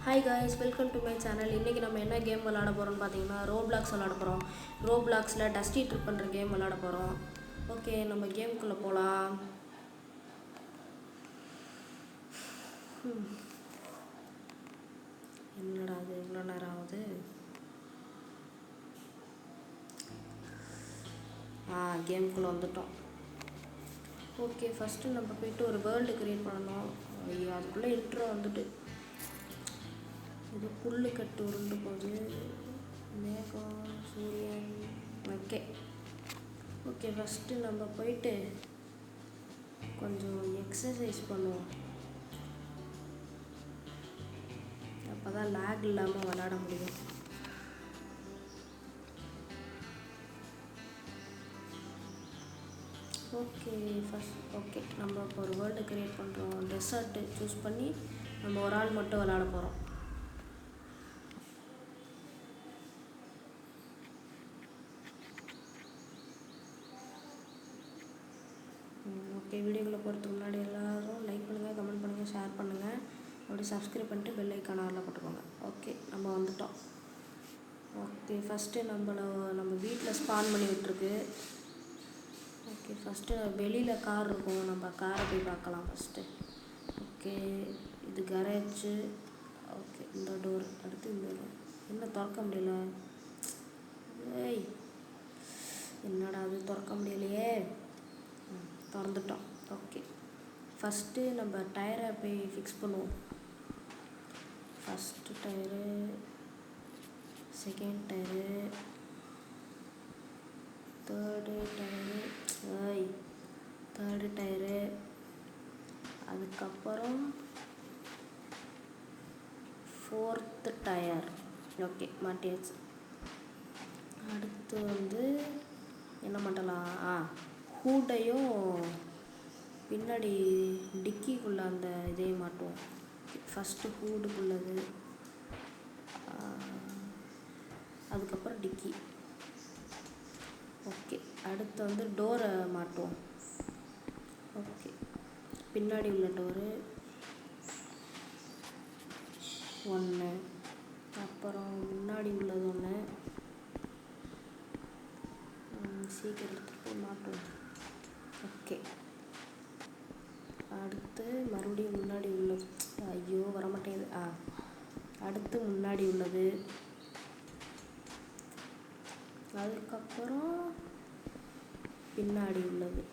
Hi guys, welcome to my channel. இன்றைக்கி நம்ம என்ன கேம் விளாட போகிறோம்னு பார்த்தீங்கன்னா ரோப்ளாக்ஸ் விளாட போகிறோம். ரோப்ளாக்ஸில் டஸ்டி ட்ரிப் பண்ணுற கேம் விளாட போகிறோம். ஓகே, நம்ம கேமுக்குள்ளே போகலாம். என்னடா அது இவ்வளோ நேரம் ஆகுது? கேமுக்குள்ளே வந்துட்டோம். ஓகே, ஃபஸ்ட்டு நம்ம போய்ட்டு ஒரு வேர்ல்டு க்ரியேட் பண்ணணும். ஐயோ, அதுக்குள்ளே இன்ட்ரோ வந்துட்டு இது புல் கட்டு உருண்டு போகுது. மேகம், சூரியன். ஓகே ஃபஸ்ட்டு நம்ம போயிட்டு கொஞ்சம் எக்ஸசைஸ் பண்ணுவோம். அப்போ தான் லேக் இல்லாமல் விளாட முடியும். ஓகே நம்ம இப்போ ஒரு வேர்ல்டு க்ரியேட் பண்ணுறோம். டெசர்ட்டு சூஸ் பண்ணி நம்ம ஒரு ஆள் மட்டும் விளாட போகிறோம். ஓகே, வீடியோக்குள்ளே போகிறதுக்கு முன்னாடி எல்லோரும் லைக் பண்ணுங்கள், கமெண்ட் பண்ணுங்கள், ஷேர் பண்ணுங்கள், அப்படியே சப்ஸ்கிரைப் பண்ணிட்டு பெல் ஐக்கான் ஆனில் போட்டுக்கோங்க. ஓகே, நம்ம வந்துட்டோம். ஓகே, ஃபஸ்ட்டு நம்ம வீட்டில் ஸ்பான் பண்ணி விட்டுருக்கு. ஓகே, ஃபஸ்ட்டு வெளியில் கார் இருக்கும், நம்ம காரை போய் பார்க்கலாம் ஃபஸ்ட்டு. ஓகே, இது கரேஜு. ஓகே, இந்த டோர். அடுத்து இந்த என்ன திறக்க முடியல? ஏய், என்னடா அது திறக்க முடியலையே? திறந்துட்டோம். ஓகே, ஃபஸ்ட்டு நம்ம டயரை போய் ஃபிக்ஸ் பண்ணுவோம். First tyre, second tyre, third tyre, அதுக்கப்புறம் ஃபோர்த்து டயர். ஓகே, மாட்டியாச்சு. அடுத்து என்ன மாட்டலாம்? ஹூட்டையும் பின்னாடி டிக்கிக்குள்ளே அந்த இதையும் மாட்டுவோம். ஃபஸ்ட்டு ஹூடுக்குள்ளது, அதுக்கப்புறம் டிக்கி. ஓகே, அடுத்து டோரை மாட்டுவோம். ஓகே, பின்னாடி உள்ள டோரு ஒன்று, அப்புறம் முன்னாடி உள்ளது ஒன்று. சீக்கிரம் எடுத்துகிட்டு போய் மாட்டுவோம். ஓகே, அடுத்து மறுபடியும் முன்னாடி உள்ளது. ஐயோ, வரமாட்டேங்குது. அடுத்து முன்னாடி உள்ளது, அதுக்கப்புறம் பின்னாடி உள்ளது.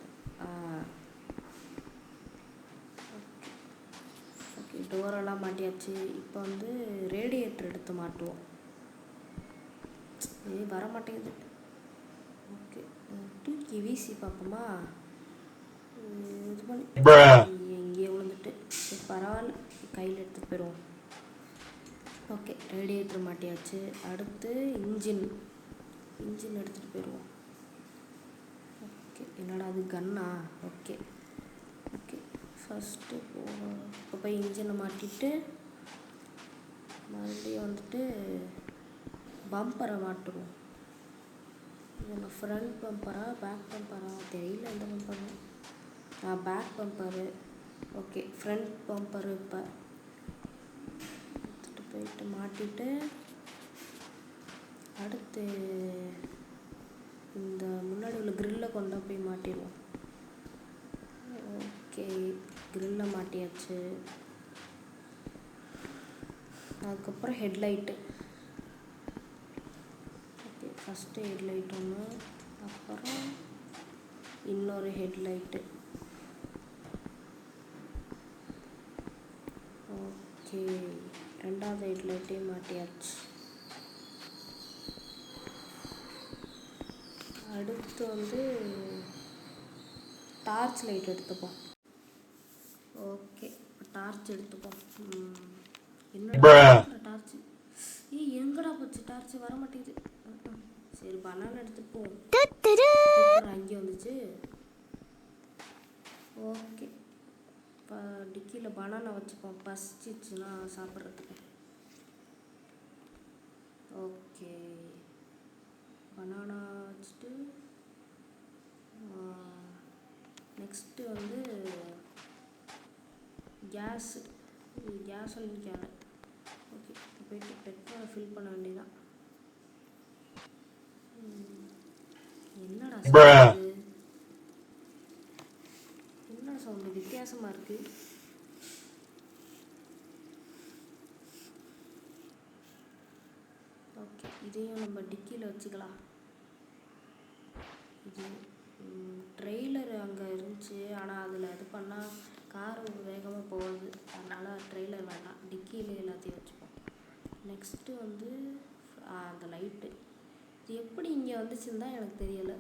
ஓகே, டோரெல்லாம் மாட்டியாச்சு. இப்போ ரேடியேட்டர் எடுத்து மாட்டுவோம். வரமாட்டேங்குது. ஓகே, தூக்கி வீசி பார்ப்போமா? இது பண்ணி எங்கேயே விழுந்துட்டு. சரி, பரவாயில்ல, கையில் எடுத்துகிட்டு போயிடுவோம். ஓகே, ரேடியேட்டர் மாட்டியாச்சு. அடுத்து இன்ஜின் எடுத்துகிட்டு போயிடுவோம். ஓகே, என்னடா அது கன்னா? ஓகே, ஃபஸ்ட்டு இப்போ போய் இன்ஜினை மாட்டிட்டு மறுபடியும் பம்பரை மாட்டுவோம். இது ஃப்ரண்ட் பம்பரா பேக் பம்பரா தெரியல. எந்த பம்பரு? Back bumper. Okay, front bumper இப்போ எடுத்துகிட்டு போயிட்டு மாட்டிட்டு, அடுத்து இந்த முன்னாடி உள்ள க்ரில்லை கொண்டு போய் மாட்டிடுவோம். ஓகே, க்ரில்லை மாட்டியாச்சு. அதுக்கப்புறம் ஹெட்லைட்டு. ஓகே, ஃபஸ்ட்டு ஹெட்லைட் ஒன்று, அப்புறம் இன்னொரு ஹெட்லைட்டு. ஓகே, ரெண்டாவது ஹெட்லைட்டையும் மாட்டியாச்சு. அடுத்து டார்ச் லைட் எடுத்துப்போம். ஓகே, டார்ச் எடுத்துப்போம். என்னடா டார்ச்? எங்கடா போச்சு டார்ச்? வர மாட்டேங்குது. சரி, பனானா எடுத்துப்போம். அங்கே வந்துச்சு. ஓகே, இப்போ டிக்கியில் பனானா வச்சுப்போம், பசிச்சிச்சுன்னா சாப்பிட்றதுக்கு. ஓகே, பனானா வச்சுட்டு நெக்ஸ்ட்டு கேஸ் ஒன்றிக்கான. ஓகே, போயிட்டு பெட்ரோலை ஃபில் பண்ண வேண்டியதான். என்னடா சவுண்டு, என்ன சவுண்டு வித்தியாசமாக இருக்குது. ஓகே, இதையும் நம்ம டிக்கியில் வச்சுக்கலாம். இது ட்ரெய்லர் அங்கே இருந்துச்சு, ஆனால் அதில் இது பண்ணால் காரு வேகமாக போகுது, அதனால் ட்ரெய்லர் வேண்டாம், டிக்கியில் எல்லாத்தையும் வச்சுப்போம். நெக்ஸ்ட்டு வந்து அந்த லைட்டு, இது எப்படி இங்கே வந்துச்சுன்னு தான் எனக்கு தெரியலை.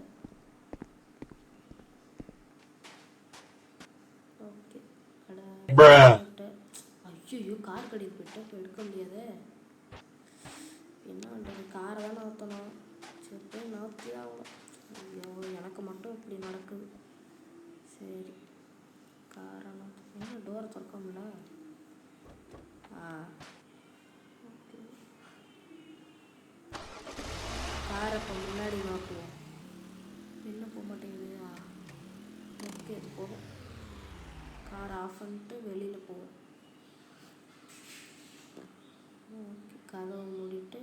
ஓகே, ஐயோ கார் கடைக்கு போயிட்டு இப்போ எடுக்க முடியாது. என்ன பண்ணுறது, காரை தான் நகர்த்தணும். சரி போய் நகர்த்தி தான் ஆகணும். ஐயோ எனக்கு மட்டும் இப்படி நடக்குது. சரி காரை என்ன டோரை திறக்க முடியல. ஓகே, காரை இப்போ முன்னாடி நோக்குவோம். என்ன போக மாட்டேங்குது. ஓகே இது போகும். காரை ஆஃப் பண்ணிட்டு வெளியில் போவோம். ஓகே, கதவை மூடிட்டு.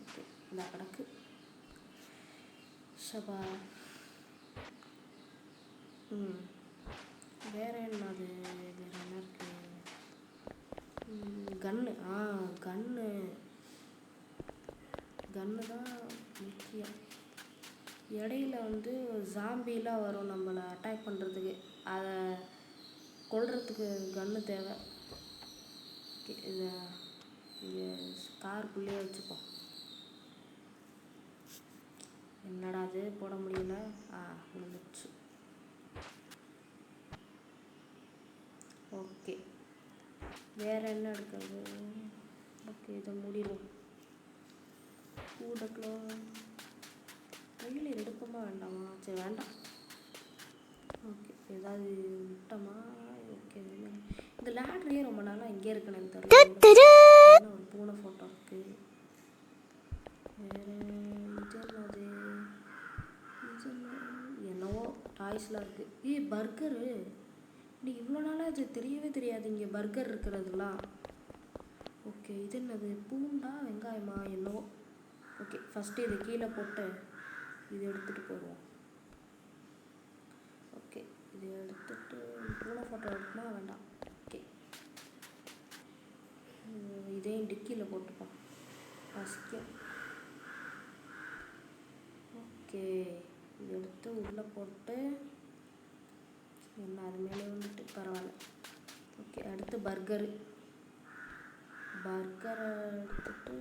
ஓகே, இந்த கிடக்கு சபா. வேறு என்னது, வேறு என்ன இருக்குது. கன்று, கன்று தான் முக்கியம். இடையில வந்து ஜாம்பிலாம் வரும் நம்மளை அட்டாக் பண்ணுறதுக்கு, அதை கொல்றதுக்கு கன்று தேவை. இதை இங்கே காருக்குள்ளேயே வச்சுப்போம். என்னடா அது போட முடியல. விழுந்துச்சு. ஓகே, வேறு என்ன எடுக்கிறது. ஓகே, இதை மூடிடுவோம். கூடக்குள்ள கையில் எடுப்போமா வேண்டாமா. சரி வேண்டாம். ஓகே, ஏதாவது விட்டோமா. ஓகே, இந்த லேட்ரியே ரொம்ப நாளாக இங்கே இருக்குன்னு தெரியல. ஒரு பூனை ஃபோட்டோ இருக்குது. வேறு இது என்னவோ டாய்ஸ்லாம் இருக்குது. பர்கரு, இன்னைக்கு இவ்வளோ நாளாக இது தெரியவே தெரியாது இங்கே பர்கர் இருக்கிறதுலாம். ஓகே, இது என்னது, பூண்டா வெங்காயமா என்னவோ. ஓகே, ஃபஸ்ட்டு இதை கீழே போட்டு இது எடுத்துகிட்டு போயிடுவோம். ஓகே, இது எடுத்துகிட்டு பூனை ஃபோட்டோ எடுக்கணுமா வேண்டாம். ஓகே, இதையும் டிக்கியில் போட்டுப்போம், பசிக்கும். ஓகே, இது எடுத்து உள்ளே போட்டு என்ன அது மேலே வந்துட்டு பரவாயில்ல. ஓகே, அடுத்து பர்கரை எடுத்துட்டு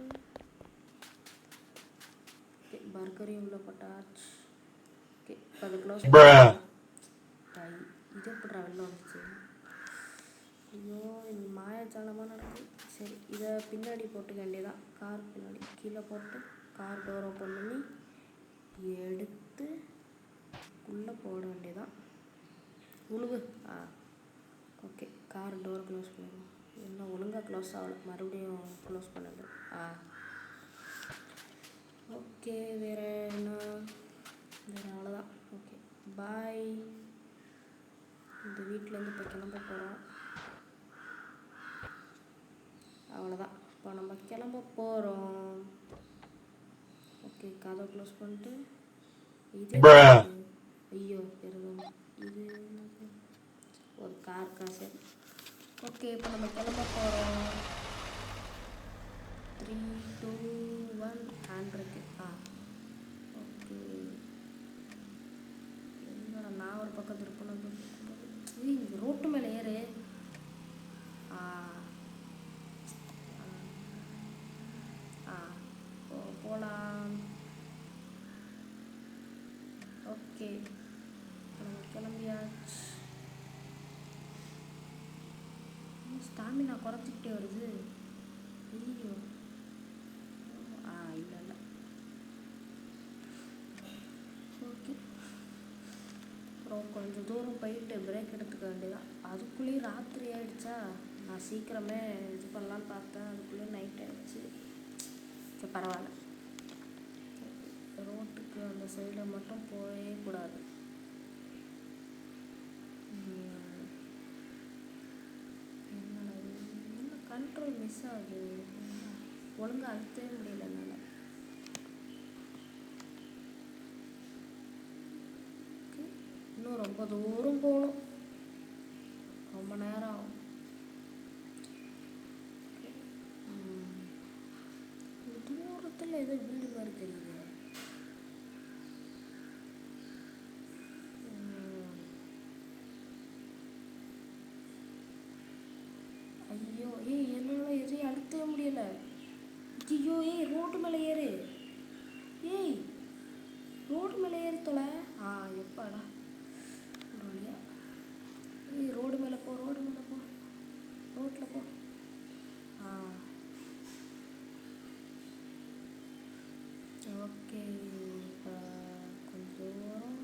ஓகே, பர்கரையும் உள்ளே போட்டாச்சு. ஓகே, இப்போ அதை க்ளோஸ் இது எப்படா வெளில வந்துச்சு. ஐயோ இது மாயாஜாலமாக நடக்குது. சரி, இதை பின்னாடி போட்டுக்க வேண்டியதான், கார் பின்னாடி கீழே போட்டு கார் டோர் ஓப்பன் பண்ணி எடுத்து உள்ளே போட வேண்டியதான். உழுவு. ஓகே, கார் டோர் க்ளோஸ் பண்ணிடுவோம். இன்னும் ஒழுங்காக க்ளோஸ் ஆகலை, மறுபடியும் க்ளோஸ் பண்ணுது. ஓகே, வேறு என்ன, வேறு அவ்வளோதான். Okay bye. இந்த வீட்டிலேருந்து இப்போ கிளம்ப போகிறோம். அவ்வளோதான், இப்போ நம்ம கிளம்ப போகிறோம். ஓகே, கதை க்ளோஸ் பண்ணிட்டு இது ஐயோ இருங்க, இது ஒரு கார் காசு. ஓகே, இப்போ நம்ம கிளம்ப போகிறோம். 3, 2, 1 ஹேண்ட் இருக்கு. ஓகே, என்னோட நான் ஒரு பக்கம் திருப்பணும். இங்கே ரோட்டு மேலே ஏறு. போகலாம். ஓகே, நம்ம கிளம்பியாச்சு. ஸ்டாமினா குறைச்சிக்கிட்டே வருது. ஐயோ இல்லை. ஓகே, அப்புறம் கொஞ்சம் தூரம் போயிட்டு பிரேக் எடுத்துக்க வேண்டியதான். அதுக்குள்ளேயும் ராத்திரி ஆகிடுச்சா, நான் சீக்கிரமே இது பண்ணலான்னு பார்த்தேன், அதுக்குள்ளேயும் நைட் ஆகிடுச்சு. சரி பரவாயில்ல, ரோட்டுக்கு அந்த சைடில் மட்டும் போகவே கூடாது. என்ன கண்ட்ரோல் மிஸ் ஆகுது, ஒழுங்காக அழுத்தவே முடியல என்னால். இன்னும் ரொம்ப தூரம் போகணும், ரொம்ப நேரம் ஆகும். தூரத்தில் ஏதோ வீடு மாதிரி தெரியுது. ஐயோ என்னால் எதையும் அழுத்தவே முடியல. ஐயோ ரோட்டு மேலே ஏறு, ரோடு மேலே ஏறி தொலை. எப்பாடா வழியா. ரோடு மேலே போ, ரோட்டில் போ. ஓகே, இப்போ கொஞ்சம் தூரம்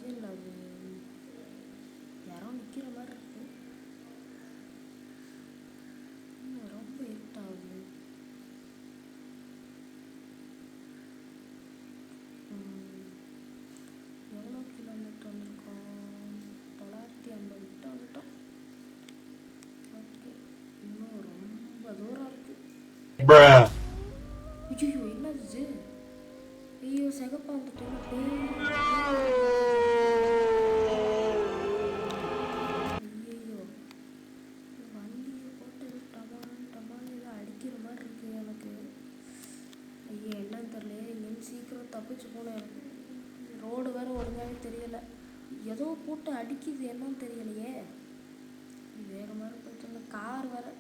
என்னது யாரோ நிற்கிற மாதிரி இருக்கு. ரொம்ப இருட்டாகுது. எவ்வளோ கிலோமீட்டர் வந்திருக்கோம்? 950 கிட்ட வந்துட்டோம். ஓகே, இன்னும் ரொம்ப தூரம் இருக்கு. ஐயோ என்னது? ஐயோ சிகப்பா வந்துட்டு ஐயோ வண்டியை போட்டு டமான்னு ஏதோ அடிக்கிற மாதிரி இருக்கு எனக்கு. ஐயோ என்னன்னு தெரியல, இங்கேருந்து சீக்கிரம் தப்பிச்சு போனேன். ரோடு வேறு ஒழுங்காவே தெரியலை, ஏதோ போட்டு அடிக்குது, என்னன்னு தெரியலையே. வேகமாக போயிட்டு கார் வேறு.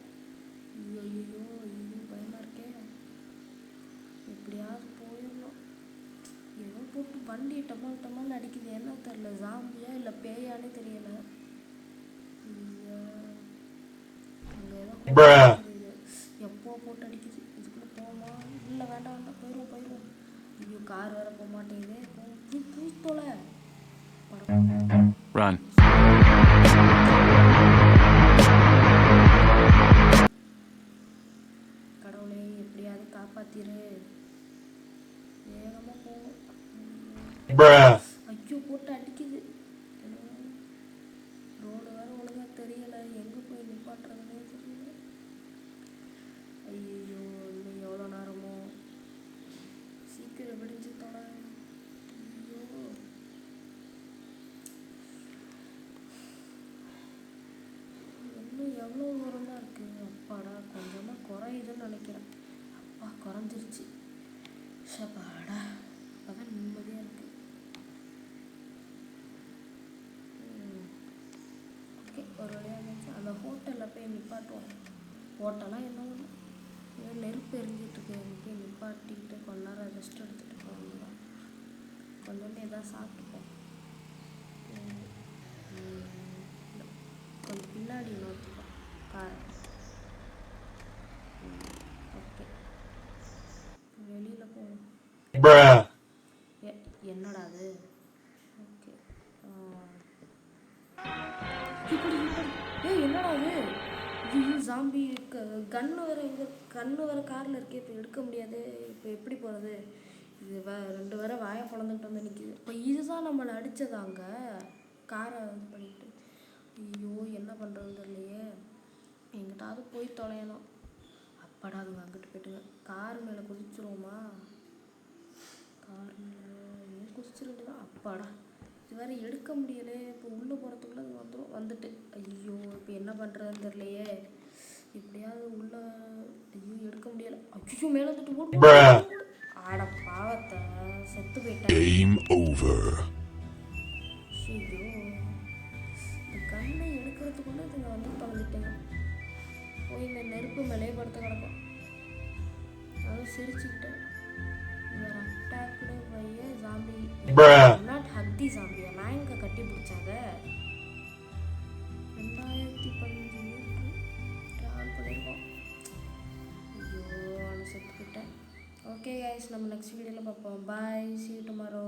ஐயோ பயமாக இருக்கே. எப்படியாவது போயிடணும். ஏதோ போட்டு வண்டி டமால் அடிக்குது, என்ன தெரில, ஜாம்பியா இல்லை பேயானே தெரியல. அங்கே ஏதோ எப்போ போட்டு அடிக்குது. இதுக்குள்ளே போமா? இல்லை வேண்டாம், போயிடுவோம். ஐயோ கார் வேற போக மாட்டேங்குது. போய் தொலை. கடவுளே எப்படியாவது காப்பாத்திரு, வேகமாக போகும். ஐயோ போட்டு அடிக்குது. ரோடு வேற ஒழுங்காக தெரியல, எங்கே போய் நிப்பாட்டுறதுனே தெரியல. ஐயோ இன்னும் எவ்வளோ நேரமோ? சீக்கிரம் விடிஞ்சு தொலை. ஐயோ இன்னும் எவ்வளோ தூரம் தான் இருக்குது? அப்பாடா கொஞ்சமாக குறையுதுன்னு நினைக்கிறேன். அப்பா குறைஞ்சிருச்சு. ஷப்பாடா அப்போதான் நிம்மதியாக இருக்குது. ஓகே, ஒரு வழியாக இருந்துச்சு. அந்த ஹோட்டலில் போய் நிப்பாட்டுவோம். ஹோட்டலாக என்ன ஒன்று நெருப்பு எரிஞ்சிட்ருக்கு, அங்கே போய் நிப்பாட்டிக்கிட்டு கொஞ்ச நேரம் ரெஸ்ட் எடுத்துகிட்டு போகணும். கொஞ்சோண்டு எதாவது சாப்பிட்டுப்போம். கொஞ்சம் பின்னாடி நோக்கிப்போம் காரை. ஓகே, வெளியில் போவோம். என்னடா அது? ஓகே, என்னடா அது? ஐயோ ஜாம்பி கன்று வேறு காரில் இருக்கே. இப்போ எடுக்க முடியாது, இப்போ எப்படி போகிறது? இது 2 வேற வாயை பிளந்துட்டு வந்து நிற்கிது. இப்போ இதுதான் நம்மளை அடித்ததாங்க, காரை இது பண்ணிட்டு. ஐயோ என்ன பண்ணுறதுன்னு தெரியலையே. எங்கிட்டாவது போய் தொலையணும். அப்பாடா அதுங்க அங்கிட்டு போய்ட்டுங்க. கார் மேலே குதிச்சிருவோமா? கார் மேலே குதிச்சிருட்டு தான். அப்பாடா இது வேறு எடுக்க முடியலை. இப்போ உள்ளே போகிறதுக்குள்ளே அது வந்துட்டு. ஐயோ இப்போ என்ன பண்ணுறதுன்னு தெரியலையே. எப்படியாவது உள்ள. ஐயோ எடுக்க முடியலை. ஐயோ மேலே வந்துட்டு போட்டு. ஆட பாவத்தை, செத்து போயிட்டேன். ஐயோ இந்த கண்ணை எடுக்கிறதுக்குள்ளே இதுங்க வந்து தொலைஞ்சிட்டேங்க. போய் இந்த நெருப்பு மேலேயே படுத்து கிடக்கும். அதுவும் சிரிச்சுக்கிட்டேன். Attacked by a zombie, not hug the ஜாம்பியா. நான் எங்கே கட்டி பிடிச்சாங்க? 2015 மீட்டர் ட்ராவல் பண்ணியிருக்கோம். ஐயோ நான் செத்துக்கிட்டேன். ஓகே கைஸ், நம்ம நெக்ஸ்ட் வீடியோவில் பார்ப்போம். பாய், see you tomorrow.